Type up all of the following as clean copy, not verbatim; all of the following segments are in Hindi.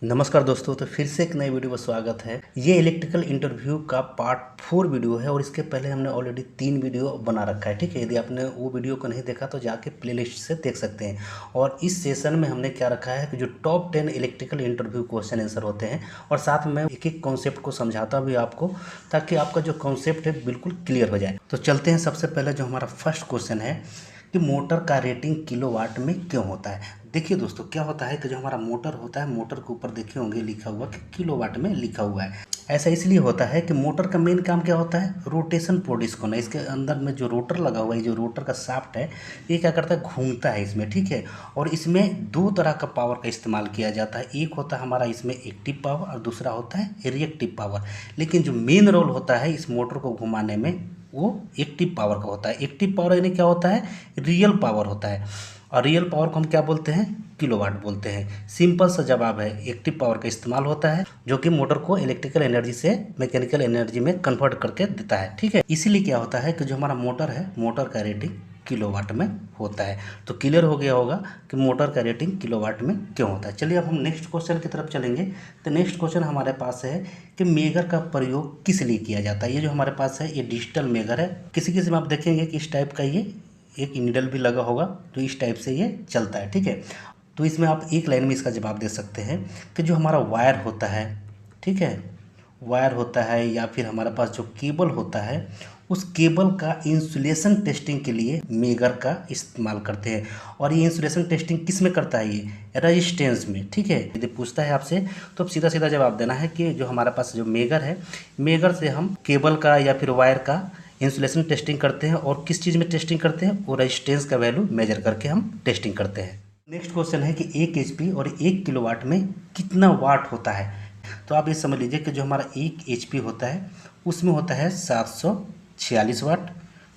नमस्कार दोस्तों, तो फिर से एक नई वीडियो में स्वागत है। ये इलेक्ट्रिकल इंटरव्यू का पार्ट 4 वीडियो है और इसके पहले हमने ऑलरेडी 3 वीडियो बना रखा है। ठीक है, यदि आपने वो वीडियो को नहीं देखा तो जाके प्लेलिस्ट से देख सकते हैं। और इस सेशन में हमने क्या रखा है कि जो top 10 electrical interview question answer होते हैं और साथ में एक एक कॉन्सेप्ट को समझाता भी आपको, ताकि आपका जो कॉन्सेप्ट है बिल्कुल क्लियर हो जाए। तो चलते हैं। सबसे पहले जो हमारा फर्स्ट क्वेश्चन है कि मोटर का रेटिंग किलोवाट में क्यों होता है। देखिए दोस्तों, क्या होता है कि जो हमारा मोटर होता है, मोटर के ऊपर देखे होंगे लिखा हुआ कि किलोवाट में लिखा हुआ है। ऐसा इसलिए होता है कि मोटर का मेन काम क्या होता है, रोटेशन प्रोड्यूस करना। इसके अंदर में जो रोटर लगा हुआ है, जो रोटर का शाफ्ट है, ये क्या करता है, घूमता है इसमें। ठीक है, और इसमें दो तरह का पावर का इस्तेमाल किया जाता है। एक होता है हमारा इसमें एक्टिव पावर और दूसरा होता है रिएक्टिव पावर। लेकिन जो मेन रोल होता है इस मोटर को घुमाने में, वो एक्टिव पावर का होता है। एक्टिव पावर यानी क्या होता है, रियल पावर होता है। और रियल पावर को हम क्या बोलते हैं, किलोवाट बोलते हैं। सिंपल सा जवाब है, एक्टिव पावर का इस्तेमाल होता है जो कि मोटर को इलेक्ट्रिकल एनर्जी से मैकेनिकल एनर्जी में कन्वर्ट करके देता है। ठीक है, इसीलिए क्या होता है कि जो हमारा मोटर है, मोटर का रेटिंग किलोवाट में होता है। तो क्लियर हो गया होगा कि मोटर का रेटिंग किलोवाट में क्यों होता है। चलिए अब हम नेक्स्ट क्वेश्चन की तरफ चलेंगे। तो नेक्स्ट क्वेश्चन हमारे पास है कि मेगर का प्रयोग किस लिए किया जाता है। ये जो हमारे पास है ये डिजिटल मेगर है। किसी किसी में आप देखेंगे कि इस टाइप का ये एक निडल भी लगा होगा, तो इस टाइप से ये चलता है। ठीक है, तो इसमें आप एक लाइन में इसका जवाब दे सकते हैं कि जो हमारा वायर होता है, ठीक है, वायर होता है या फिर हमारे पास जो केबल होता है, उस केबल का इंसुलेशन टेस्टिंग के लिए मेगर का इस्तेमाल करते हैं। और ये इंसुलेशन टेस्टिंग किस में करता है, ये रेजिस्टेंस में। ठीक है, यदि पूछता है आपसे तो आप सीधा सीधा जवाब देना है कि जो हमारे पास जो मेगर है, मेगर से हम केबल का या फिर वायर का इंसुलेशन टेस्टिंग करते हैं। और किस चीज़ में टेस्टिंग करते हैं, वो रेजिस्टेंस का वैल्यू मेजर करके हम टेस्टिंग करते हैं। नेक्स्ट क्वेश्चन है कि 1 HP और 1 किलोवाट में कितना वाट होता है। तो आप ये समझ लीजिए कि जो हमारा 1 HP होता है उसमें होता है 746 वाट।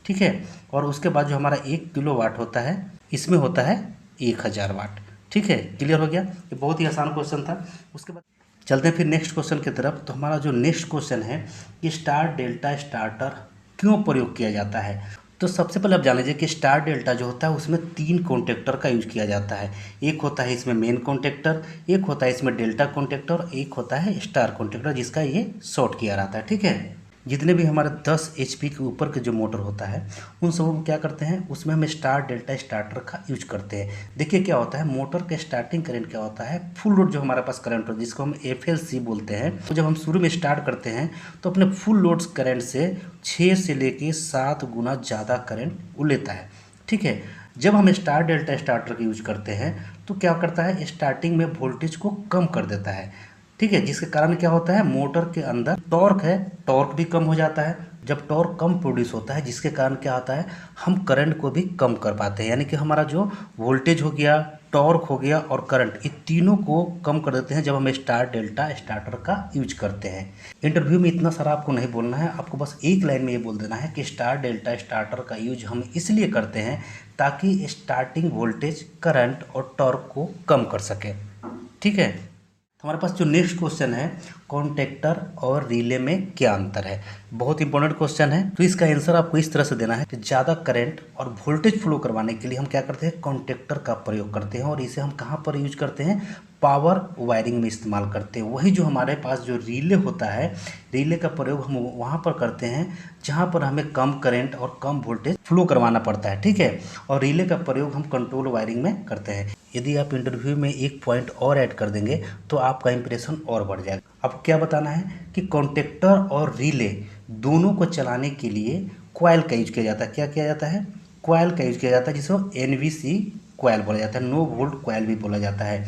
ठीक है, और उसके बाद जो हमारा 1 किलोवाट होता है इसमें होता है 1000 वाट। ठीक है, क्लियर हो गया। ये बहुत ही आसान क्वेश्चन था। उसके बाद चलते हैं फिर नेक्स्ट क्वेश्चन की तरफ। तो हमारा जो नेक्स्ट क्वेश्चन है कि स्टार डेल्टा स्टार्टर क्यों प्रयोग किया जाता है। तो सबसे पहले आप जान लीजिए कि स्टार डेल्टा जो होता है उसमें 3 कॉन्टेक्टर का यूज किया जाता है। एक होता है इसमें मेन कॉन्टेक्टर, एक होता है इसमें डेल्टा कॉन्टेक्टर, एक होता है स्टार कॉन्टेक्टर जिसका ये शॉर्ट किया रहता है। ठीक है, जितने भी हमारे 10 HP के ऊपर के जो मोटर होता है उन सब हम क्या करते हैं, उसमें हम स्टार डेल्टा स्टार्टर का यूज करते हैं। देखिए क्या होता है, मोटर के स्टार्टिंग करंट क्या होता है, फुल लोड जो हमारे पास करंट होता है जिसको हम FLC बोलते हैं। तो जब हम शुरू में स्टार्ट करते हैं तो अपने फुल लोड करंट से 6 से लेके 7 गुना ज़्यादा करंट वो लेता है। ठीक है, जब हम स्टार डेल्टा स्टार्टर का यूज करते हैं तो क्या करता है, स्टार्टिंग में वोल्टेज को कम कर देता है। ठीक है, जिसके कारण क्या होता है, मोटर के अंदर टॉर्क है, टॉर्क भी कम हो जाता है। जब टॉर्क कम प्रोड्यूस होता है जिसके कारण क्या होता है, हम करंट को भी कम कर पाते हैं। यानी कि हमारा जो वोल्टेज हो गया, टॉर्क हो गया और करंट, ये तीनों को कम कर देते हैं जब हम स्टार डेल्टा स्टार्टर का यूज करते हैं। इंटरव्यू में इतना सारा आपको नहीं बोलना है, आपको बस एक लाइन में ये बोल देना है कि स्टार डेल्टा स्टार्टर का यूज हम इसलिए करते हैं ताकि स्टार्टिंग वोल्टेज, करंट और टॉर्क को कम कर सके। ठीक है, हमारे पास जो नेक्स्ट क्वेश्चन है, कॉन्टेक्टर और रिले में क्या अंतर है। बहुत इंपॉर्टेंट क्वेश्चन है। तो इसका आंसर आपको इस तरह से देना है कि ज़्यादा करंट और वोल्टेज फ्लो करवाने के लिए हम क्या करते हैं, कॉन्टेक्टर का प्रयोग करते हैं। और इसे हम कहाँ पर यूज करते हैं, पावर वायरिंग में इस्तेमाल करते हैं। वही जो हमारे पास जो रिले होता है, रिले का प्रयोग हम वहाँ पर करते हैं जहाँ पर हमें कम करंट और कम वोल्टेज फ्लो करवाना पड़ता है। ठीक है, और रिले का प्रयोग हम कंट्रोल वायरिंग में करते हैं। यदि आप इंटरव्यू में एक पॉइंट और ऐड कर देंगे तो आपका इंप्रेशन और बढ़ जाएगा। आपको क्या बताना है कि कॉन्टेक्टर और रिले दोनों को चलाने के लिए कॉइल का यूज किया जाता है। क्या किया जाता है, कॉइल का यूज किया जाता है, जिसको NVC कॉइल बोला जाता है, नो वोल्ट कॉइल भी बोला जाता है।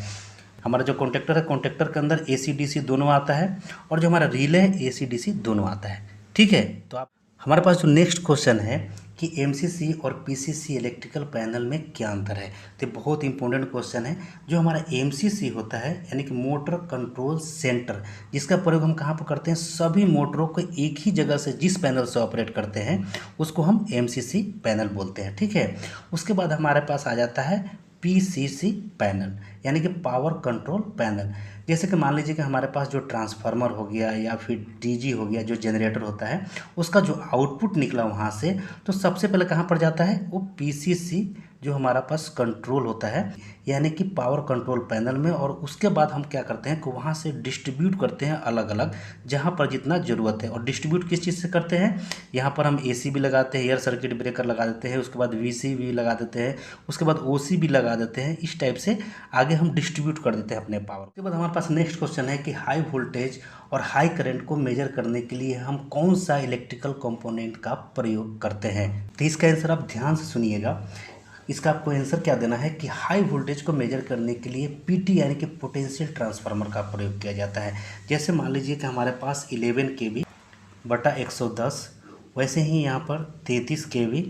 हमारा जो कॉन्टेक्टर है, कॉन्टेक्टर के अंदर AC DC दोनों आता है, और जो हमारा रिले है AC DC दोनों आता है। ठीक है, तो आप हमारे पास जो नेक्स्ट क्वेश्चन है कि MCC और PCC इलेक्ट्रिकल पैनल में क्या अंतर है। तो बहुत इंपॉर्टेंट क्वेश्चन है। जो हमारा MCC होता है यानी कि मोटर कंट्रोल सेंटर, जिसका प्रयोग हम कहाँ पर करते हैं, सभी मोटरों को एक ही जगह से जिस पैनल से ऑपरेट करते हैं उसको हम MCC पैनल बोलते हैं। ठीक है, उसके बाद हमारे पास आ जाता है PCC पैनल यानी कि पावर कंट्रोल पैनल। जैसे कि मान लीजिए कि हमारे पास जो ट्रांसफार्मर हो गया या फिर DG हो गया, जो जनरेटर होता है, उसका जो आउटपुट निकला वहाँ से, तो सबसे पहले कहाँ पर जाता है, वो PCC जो हमारा पास कंट्रोल होता है, यानी कि पावर कंट्रोल पैनल में, और उसके बाद हम क्या करते हैं कि वहाँ से डिस्ट्रीब्यूट करते हैं अलग अलग जहाँ पर जितना ज़रूरत है। और डिस्ट्रीब्यूट किस चीज़ से करते हैं, यहाँ पर हम AC भी लगाते हैं, एयर सर्किट ब्रेकर लगा देते हैं, उसके बाद VC भी लगा देते हैं, उसके बाद OC भी लगा देते हैं। इस टाइप से आगे हम डिस्ट्रीब्यूट कर देते हैं अपने पावर। उसके बाद हमारे पास नेक्स्ट क्वेश्चन है कि हाई वोल्टेज और हाई करंट को मेजर करने के लिए हम कौन सा इलेक्ट्रिकल कंपोनेंट का प्रयोग करते हैं। तो इसका आंसर आप ध्यान से सुनिएगा। इसका आपको आंसर क्या देना है कि हाई वोल्टेज को मेजर करने के लिए PT यानी कि पोटेंशियल ट्रांसफार्मर का प्रयोग किया जाता है। जैसे मान लीजिए कि हमारे पास 11 kV बटा 110, वैसे ही यहाँ पर 33 kV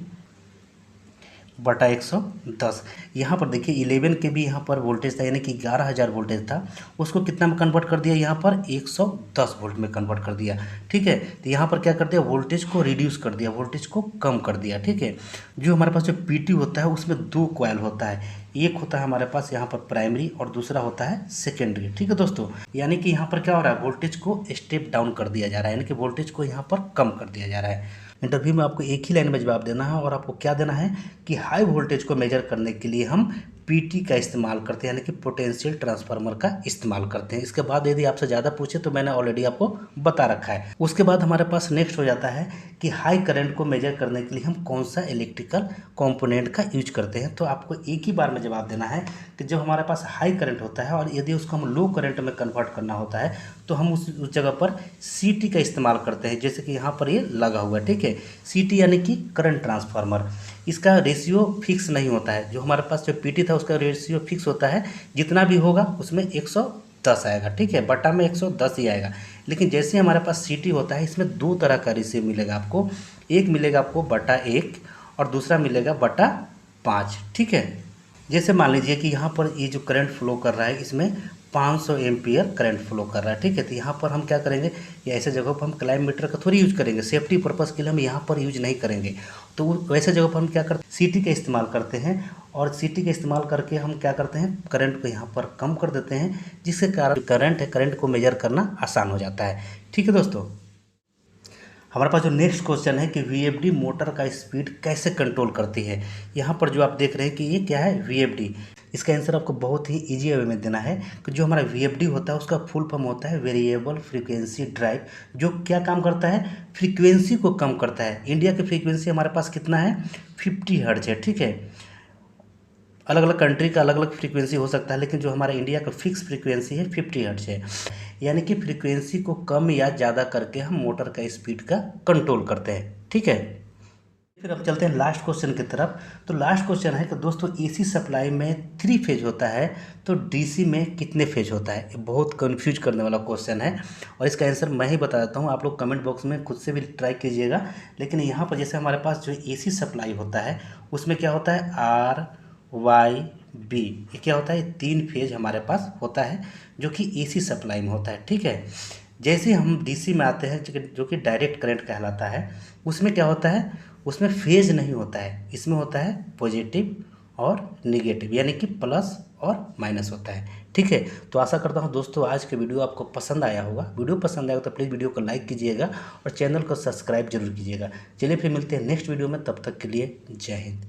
बटा 110। यहाँ पर देखिए 11 kV यहाँ पर वोल्टेज था, यानी कि 11,000 वोल्टेज था, उसको कितना में कन्वर्ट कर दिया, यहाँ पर 110 वोल्ट में कन्वर्ट कर दिया। ठीक है, तो यहाँ पर क्या कर दिया, वोल्टेज को रिड्यूस कर दिया, वोल्टेज को कम कर दिया। ठीक है, जो हमारे पास जो PT होता है उसमें 2 कॉइल होता है, एक होता है हमारे पास यहाँ पर प्राइमरी और दूसरा होता है सेकेंडरी। ठीक है दोस्तों, यानी कि यहाँ पर क्या हो रहा है, वोल्टेज को स्टेप डाउन कर दिया जा रहा है, यानी कि वोल्टेज को यहाँ पर कम कर दिया जा रहा है। इंटरव्यू में आपको एक ही लाइन में जवाब देना है, और आपको क्या देना है कि हाई वोल्टेज को मेजर करने के लिए हम PT का इस्तेमाल करते हैं, यानी कि पोटेंशियल ट्रांसफार्मर का इस्तेमाल करते हैं। इसके बाद यदि आपसे ज़्यादा पूछे तो मैंने ऑलरेडी आपको बता रखा है। उसके बाद हमारे पास नेक्स्ट हो जाता है कि हाई करंट को मेजर करने के लिए हम कौन सा इलेक्ट्रिकल कंपोनेंट का यूज करते हैं। तो आपको एक ही बार में जवाब देना है कि जब हमारे पास हाई करंट होता है और यदि उसको हम लो करंट में कन्वर्ट करना होता है तो हम उस जगह पर CT का इस्तेमाल करते हैं, जैसे कि यहाँ पर ये लगा हुआ है। ठीक है, CT यानी कि करंट ट्रांसफार्मर। इसका रेशियो फिक्स नहीं होता है, जो हमारे पास जो PT था उसका रेशियो फिक्स होता है, जितना भी होगा उसमें 110 आएगा। ठीक है, बटा में 110 ही आएगा। लेकिन जैसे हमारे पास CT होता है, इसमें 2 तरह का रेशियो मिलेगा आपको, एक मिलेगा आपको बटा 1 और दूसरा मिलेगा बटा 5। ठीक है, जैसे मान लीजिए कि यहाँ पर ये जो करंट फ्लो कर रहा है इसमें 500 एम्पियर करंट फ्लो कर रहा है। ठीक है, तो यहाँ पर हम क्या करेंगे, या ऐसे जगह पर हम क्लाइम मीटर का थोड़ी यूज करेंगे, सेफ्टी पर्पज़ के लिए हम यहाँ पर यूज नहीं करेंगे। तो वैसे जगह पर हम क्या करते हैं, CT का इस्तेमाल करते हैं, और CT का इस्तेमाल करके हम क्या करते हैं, करंट को यहाँ पर कम कर देते हैं, जिसके कारण करंट है, करंट को मेजर करना आसान हो जाता है। ठीक है दोस्तों, हमारे पास जो नेक्स्ट क्वेश्चन है कि VFD मोटर का स्पीड कैसे कंट्रोल करती है। यहाँ पर जो आप देख रहे हैं कि ये क्या है, VFD। इसका आंसर आपको बहुत ही इजी वे में देना है कि जो हमारा VFD होता है उसका फुल फॉर्म होता है वेरिएबल फ्रीक्वेंसी ड्राइव, जो क्या काम करता है, फ्रीक्वेंसी को कम करता है। इंडिया की फ्रीक्वेंसी हमारे पास कितना है, 50 हर्ट्ज है। ठीक है, अलग अलग कंट्री का अलग अलग फ्रीक्वेंसी हो सकता है, लेकिन जो हमारा इंडिया का फिक्स फ्रीक्वेंसी है 50 हर्ट्ज है। यानी कि फ्रीक्वेंसी को कम या ज़्यादा करके हम मोटर का स्पीड का कंट्रोल करते हैं। ठीक है, फिर अब चलते हैं लास्ट क्वेश्चन की तरफ। तो लास्ट क्वेश्चन है कि दोस्तों AC सप्लाई में 3 फेज होता है, तो DC में कितने फेज होता है। ये बहुत कंफ्यूज करने वाला क्वेश्चन है, और इसका आंसर मैं ही बता देता हूँ, आप लोग कमेंट बॉक्स में खुद से भी ट्राई कीजिएगा। लेकिन यहाँ पर जैसे हमारे पास जो AC सप्लाई होता है उसमें क्या होता है, RYB, ये क्या होता है, 3 फेज हमारे पास होता है जो कि AC सप्लाई में होता है। ठीक है, जैसे हम DC में आते हैं जो कि डायरेक्ट करंट कहलाता है, उसमें क्या होता है, उसमें फेज नहीं होता है, इसमें होता है पॉजिटिव और नेगेटिव, यानी कि प्लस और माइनस होता है। ठीक है, तो आशा करता हूँ दोस्तों आज के वीडियो आपको पसंद आया होगा। वीडियो पसंद आएगा तो प्लीज़ वीडियो को लाइक कीजिएगा और चैनल को सब्सक्राइब जरूर कीजिएगा। चलिए फिर मिलते हैं नेक्स्ट वीडियो में, तब तक के लिए जय हिंद।